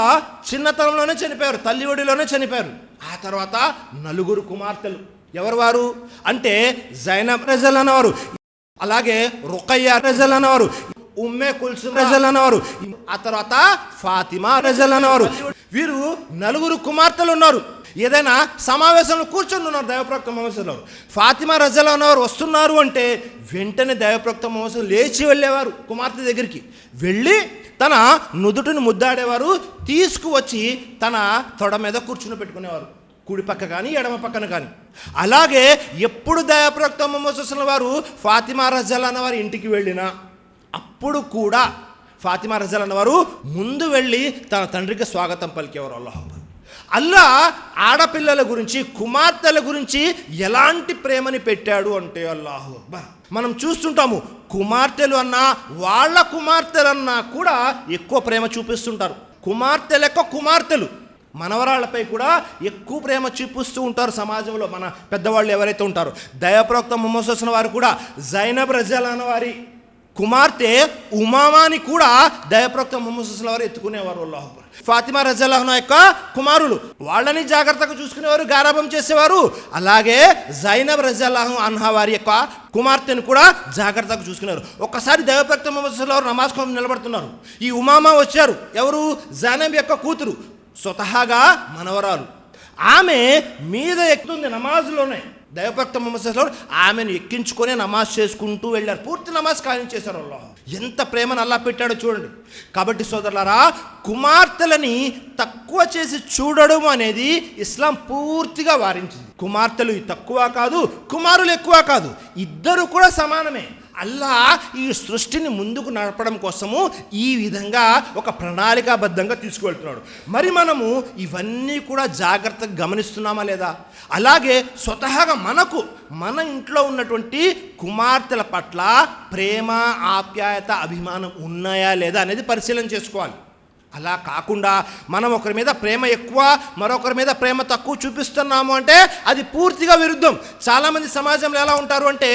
చిన్నతనంలోనే చనిపోయారు, తల్లి ఒడిలోనే చనిపోయారు. ఆ తర్వాత 4 కుమార్తెలు. ఎవరు వారు అంటే జైనబ్ రజల్ అనేవారు, అలాగే రుకయ్య రజల్ అనేవారు, ఉమ్మే కుల్సుమ్ రజల్ అనేవారు, ఆ తర్వాత ఫాతిమా రజల్ అనేవారు. వీరు 4 కుమార్తెలు ఉన్నారు. ఏదైనా సమావేశంలో కూర్చొని ఉన్నారు దైవప్రవక్త ముహమ్మద్ సల్లల్లాహు అలైహి వసల్లం. ఫాతిమా రజల్ అనేవారు వస్తున్నారు అంటే వెంటనే దైవప్రవక్త ముహమ్మద్ సల్లల్లాహు అలైహి వసల్లం లేచి వెళ్ళేవారు కుమార్తె దగ్గరికి. వెళ్ళి తన నుదుటిని ముద్దాడేవారు, తీసుకువచ్చి తన తొడ మీద కూర్చుని పెట్టుకునేవారు, కుడి పక్క కానీ ఎడమ పక్కన కానీ. అలాగే ఎప్పుడు దైవప్రవక్త ముహమ్మద్ సల్లల్లాహు అలైహి వసల్లం వారు ఫాతిమా రజల్ అనేవారు ఇంటికి వెళ్ళినా అప్పుడు కూడా ఫాతిమా రజల్ అనేవారు ముందు వెళ్ళి తన తండ్రికి స్వాగతం పలికేవారు. అల్లా ఆడపిల్లల గురించి, కుమార్తెల గురించి ఎలాంటి ప్రేమని పెట్టాడు అంటే అల్లాహు అక్బర్. మనం చూస్తుంటాము, కుమార్తెలు అన్నా వాళ్ళ కుమార్తెలన్నా కూడా ఎక్కువ ప్రేమ చూపిస్తుంటారు. కుమార్తెలు మనవరాళ్లపై కూడా ఎక్కువ ప్రేమ చూపిస్తూ ఉంటారు సమాజంలో మన పెద్దవాళ్ళు ఎవరైతే ఉంటారో. దైవప్రవక్త ముహమ్మద్ సల్లల్లాహు అలైహి వసల్లం వారు కూడా జైనబ్ రజల్ అనే వారి కుమార్తె ఉమామాని కూడా దైవప్రవక్త ముహమ్మద్ సల్లల్లాహు అలైహి వసల్లం వారు ఎత్తుకునేవారు. అల్లాహు అక్బర్. ఫాతిమా రజల్లాహు అన్హా యొక్క కుమారులు, వాళ్ళని జాగ్రత్తగా చూసుకునేవారు, గారాబం చేసేవారు. అలాగే జైనబ్ రజల్లాహు అన్హా వారి యొక్క కుమార్తెను కూడా జాగ్రత్తగా చూసుకునేవారు. ఒక్కసారి దైవప్రవక్త ముహమ్మద్ సల్లల్లాహు అలైహి వసల్లం నమాజ్ కోసం నిలబడుతున్నారు. ఈ ఉమామా వచ్చారు. ఎవరు? జైనబ్ యొక్క కూతురు, స్వతహాగా మనవరాలు. ఆమె మీద ఎక్కుతుంది నమాజ్లోనే. దైవప్రవక్త ముహమ్మద్ సల్లల్లాహు అలైహి వసల్లం ఆమెను ఎక్కించుకొని నమాజ్ చేసుకుంటూ వెళ్ళారు. పూర్తి నమాజ్ కానించేశారు. అల్లాహ్ ఎంత ప్రేమను అల్లాహ్ పెట్టాడో చూడండి. కాబట్టి సోదరులారా, కుమార్తెలని తక్కువ చేసి చూడడం అనేది ఇస్లాం పూర్తిగా వారించింది. కుమార్తెలు తక్కువ కాదు, కుమారులు ఎక్కువ కాదు, ఇద్దరు కూడా సమానమే. అల్లా ఈ సృష్టిని ముందుకు నడపడం కోసము ఈ విధంగా ఒక ప్రణాళికాబద్ధంగా తీసుకువెళ్తున్నాడు. మరి మనము ఇవన్నీ కూడా జాగ్రత్తగా గమనిస్తున్నామా లేదా? అలాగే స్వతహాగా మన ఇంట్లో ఉన్నటువంటి కుమార్తెల పట్ల ప్రేమ, ఆప్యాయత, అభిమానం ఉన్నాయా లేదా అనేది పరిశీలన చేసుకోవాలి. అలా కాకుండా మనం ఒకరి మీద ప్రేమ ఎక్కువ, మరొకరి మీద ప్రేమ తక్కువ చూపిస్తున్నాము అంటే అది పూర్తిగా విరుద్ధం. చాలామంది సమాజంలో ఎలా ఉంటారు అంటే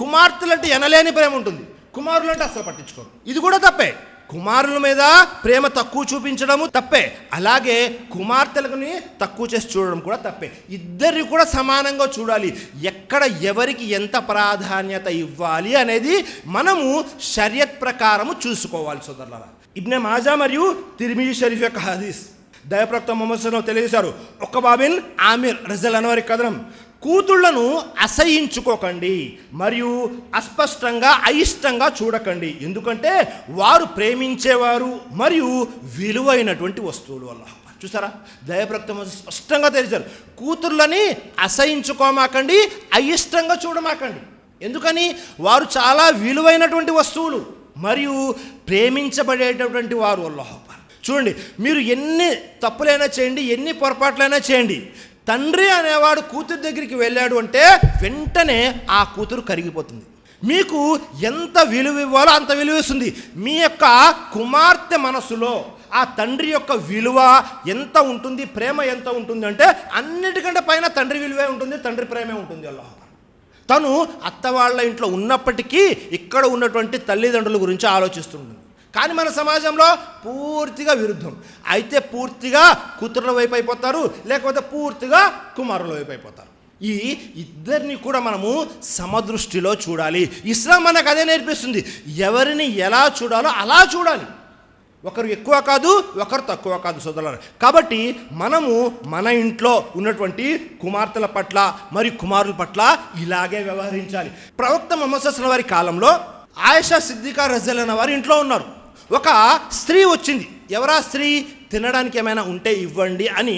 కుమార్తెలంటే ఎనలేని ప్రేమ ఉంటుంది, కుమారులంటే అసలు పట్టించుకోరు. ఇది కూడా తప్పే. కుమారుల మీద ప్రేమ తక్కువ చూపించడము తప్పే, అలాగే కుమార్తెలని తక్కువ చేసి చూడడం కూడా తప్పే. ఇద్దరిని కూడా సమానంగా చూడాలి. ఎక్కడ ఎవరికి ఎంత ప్రాధాన్యత ఇవ్వాలి అనేది మనము షరియత్ ప్రకారము చూసుకోవాలి. సోదరులారా, ఇబ్నే మాజా మరియు తిర్మిజీ షరీఫ్ యొక్క హదీస్ దైవప్రవక్త ముహమ్మద్ సల్లల్లాహు అలైహి వసల్లం తెలియజేశారు. ఒక్కబాబిన్ ఆమిర్ రజల్ అనవారి కథనం, కూతుళ్లను అసహించుకోకండి మరియు అస్పష్టంగా అయిష్టంగా చూడకండి, ఎందుకంటే వారు ప్రేమించేవారు మరియు విలువైనటువంటి వస్తువులు. అల్లాహ్ చూసారా, దైవప్రవక్త స్పష్టంగా తెలియజేశారు, కూతుర్లని అసహించుకోమాకండి, అయిష్టంగా చూడమాకండి. ఎందుకని? వారు చాలా విలువైనటువంటి వస్తువులు మరియు ప్రేమించబడేటటువంటి వారు. అల్లాహ్ చూడండి, మీరు ఎన్ని తప్పులైనా చేయండి, ఎన్ని పొరపాట్లైనా చేయండి, తండ్రి అనేవాడు కూతురు దగ్గరికి వెళ్ళాడు అంటే వెంటనే ఆ కూతురు కరిగిపోతుంది. మీకు ఎంత విలువ ఇవ్వాలో అంత విలువ ఇస్తుంది. మీ యొక్క కుమార్తె మనసులో ఆ తండ్రి యొక్క విలువ ఎంత ఉంటుంది, ప్రేమ ఎంత ఉంటుంది అంటే అన్నిటికంటే పైన తండ్రి విలువే ఉంటుంది, తండ్రి ప్రేమే ఉంటుంది. అల్లాహ్ తను అత్త వాళ్ళ ఇంట్లో ఉన్నప్పటికీ ఇక్కడ ఉన్నటువంటి తల్లిదండ్రుల గురించి ఆలోచిస్తుంటుంది. కానీ మన సమాజంలో పూర్తిగా విరుద్ధం. అయితే పూర్తిగా కూతుర్ల వైపు అయిపోతారు, లేకపోతే పూర్తిగా కుమారుల వైపు అయిపోతారు. ఈ ఇద్దరిని కూడా మనము సమదృష్టిలో చూడాలి. ఇస్లాం మనకు అదే నేర్పిస్తుంది, ఎవరిని ఎలా చూడాలో అలా చూడాలి. ఒకరు ఎక్కువ కాదు, ఒకరు తక్కువ కాదు సోదరులారా. కాబట్టి మనము మన ఇంట్లో ఉన్నటువంటి కుమార్తెల పట్ల మరియు కుమారుల పట్ల ఇలాగే వ్యవహరించాలి. ప్రవక్త ముహమ్మద్ సల్లల్లాహు అలైహి వసల్లం వారి కాలంలో ఆయిషా సిద్దికా రజియల్లాహు అన్హా వారి ఇంట్లో ఉన్నారు. ఒక స్త్రీ వచ్చింది. ఎవరా స్త్రీ? తినడానికి ఏమైనా ఉంటే ఇవ్వండి అని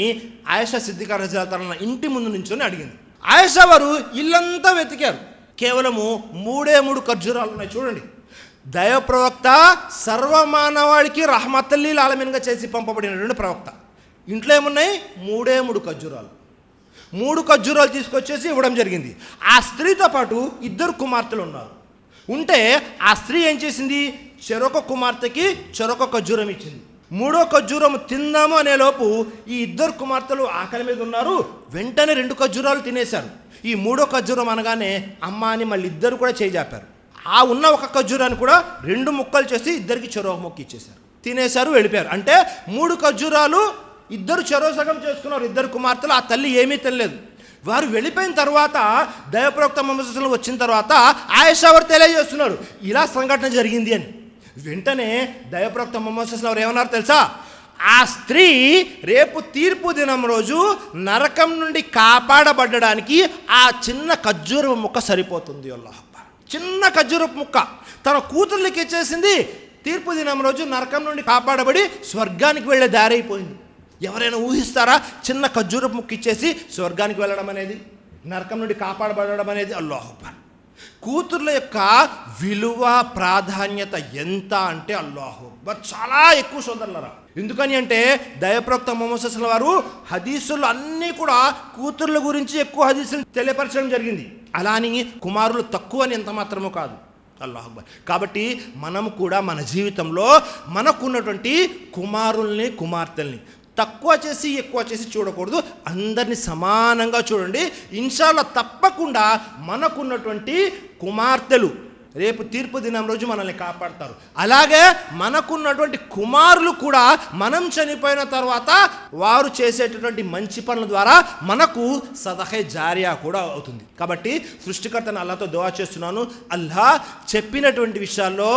ఆయిషా సిద్దికా రజియల్లాహు అన్హా ఇంటి ముందు నుంచొని అడిగింది. ఆయిషా వారు ఇల్లంతా వెతికారు. కేవలము 3 ఖర్జూరాలు ఉన్నాయి. చూడండి, దైవ ప్రవక్త సర్వమానవాళికి రహమతుల్లిల్ ఆలమీన్గా చేసి పంపబడినటువంటి ప్రవక్త. ఇంట్లో ఏమున్నాయి? 3 ఖర్జూరాలు. 3 ఖర్జూరాలు తీసుకొచ్చేసి ఇవ్వడం జరిగింది. ఆ స్త్రీతో పాటు 2 కుమార్తెలు ఉన్నారు. ఉంటే ఆ స్త్రీ ఏం చేసింది? చెరొక కుమార్తెకి చెరొక ఖర్జూరం ఇచ్చింది. 3వ ఖర్జూరం తిందాము అనేలోపు ఈ 2 కుమార్తెలు ఆకలి మీద ఉన్నారు. వెంటనే 2 ఖర్జూరాలు తినేశారు. ఈ 3వ ఖర్జూరం అనగానే అమ్మ అని మళ్ళీ 2 కూడా చేజాపారు. ఆ ఉన్న ఒక ఖర్జూరాన్ని కూడా 2 ముక్కలు చేసి 2కి చెరో ముక్క ఇచ్చేశారు. తినేశారు, వెళ్ళిపోయారు. అంటే 3 ఖర్జూరాలు 2 చెరో సగం చేసుకున్నారు. 2 కుమార్తెలు. ఆ తల్లి ఏమీ తినలేదు. వారు వెళ్ళిపోయిన తర్వాత దైవప్రవక్త ముహమ్మద్ సల్లల్లాహు అలైహి వసల్లం వచ్చిన తర్వాత ఆయిషా వారు తెలియజేస్తున్నారు ఇలా సంఘటన జరిగింది అని. వెంటనే దైవప్రవక్త ముహమ్మద్ సల్లల్లాహు అలైహి వసల్లం ఏమన్నారు తెలుసా? ఆ స్త్రీ రేపు తీర్పు దినం రోజు నరకం నుండి కాపాడబడడానికి ఆ చిన్న ఖర్జూరం ముక్క సరిపోతుంది. అల్లాహ్ అక్బర్. చిన్న ఖర్జూరపు ముక్క తన కూతుర్లకి ఇచ్చేసింది. తీర్పు దినం రోజు నరకం నుండి కాపాడబడి స్వర్గానికి వెళ్ళే దారి అయిపోయింది. ఎవరైనా ఊహిస్తారా? చిన్న ఖర్జూరపు ముక్క ఇచ్చేసి స్వర్గానికి వెళ్ళడం అనేది, నరకం నుండి కాపాడబడడం అనేది. అల్లాహ్ అక్బర్. కూతుర్ల యొక్క విలువ ప్రాధాన్యత ఎంత అంటే అల్లాహ్ అక్బర్ చాలా ఎక్కువ సోదరులారా. ఎందుకని అంటే దైవప్రవక్త ముహమ్మద్ సల్లల్లాహు అలైహి వసల్లం వారు హదీసులు అన్నీ కూడా కూతుర్ల గురించి ఎక్కువ హదీసులు తెలియపరచడం జరిగింది. అలాని కుమారులు తక్కువ అని ఎంత మాత్రమో కాదు. అల్లాహ్ అక్బర్. కాబట్టి మనము కూడా మన జీవితంలో మనకున్నటువంటి కుమారుల్ని కుమార్తెల్ని తక్కువ చేసి ఎక్కువ చేసి చూడకూడదు. అందరినీ సమానంగా చూడండి. ఇన్షాల్లా తప్పకుండా మనకున్నటువంటి కుమార్తెలు రేపు తీర్పు దినం రోజు మనల్ని కాపాడతారు. అలాగే మనకున్నటువంటి కుమారులు కూడా మనం చనిపోయిన తర్వాత వారు చేసేటటువంటి మంచి పనుల ద్వారా మనకు సదహే జారియా కూడా అవుతుంది. కాబట్టి సృష్టికర్తను అల్లాహ్తో దుఆ చేస్తున్నాను. అల్లాహ్ చెప్పినటువంటి విషయాల్లో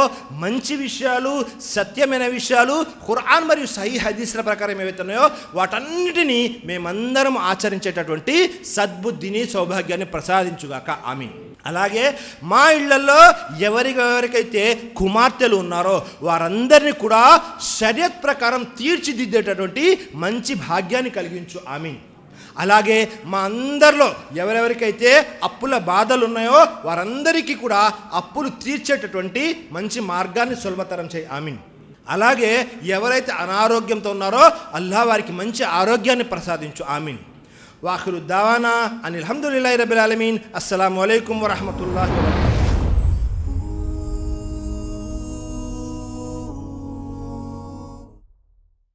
మంచి విషయాలు, సత్యమైన విషయాలు, ఖురాన్ మరియు సహీహ్ హదీస్ల ప్రకారం ఏవైతే ఉన్నాయో వాటన్నిటినీ మేమందరం ఆచరించేటటువంటి సద్బుద్ధిని, సౌభాగ్యాన్ని ప్రసాదించుగాక. ఆమీన్. అలాగే మా ఇళ్లలో ఎవరికైతే కుమార్తెలు ఉన్నారో వారందరినీ కూడా షరియత్ ప్రకారం తీర్చిదిద్దేటటువంటి మంచి భాగ్యాన్ని కలిగించు. ఆమీన్. అలాగే మా అందరిలో ఎవరెవరికైతే అప్పుల బాధలు ఉన్నాయో వారందరికీ కూడా అప్పులు తీర్చేటటువంటి మంచి మార్గాన్ని సులభతరం చేయి. ఆమీన్. అలాగే ఎవరైతే అనారోగ్యంతో ఉన్నారో అల్లాహ్ వారికి మంచి ఆరోగ్యాన్ని ప్రసాదించు. ఆమీన్. వాఖిరు దావానా అనిల్ హమ్దులిల్లాహి రబ్బిల్ ఆలమీన్. అస్సలాము అలైకుం వరహ్మతుల్లాహి వబరకాతుహు.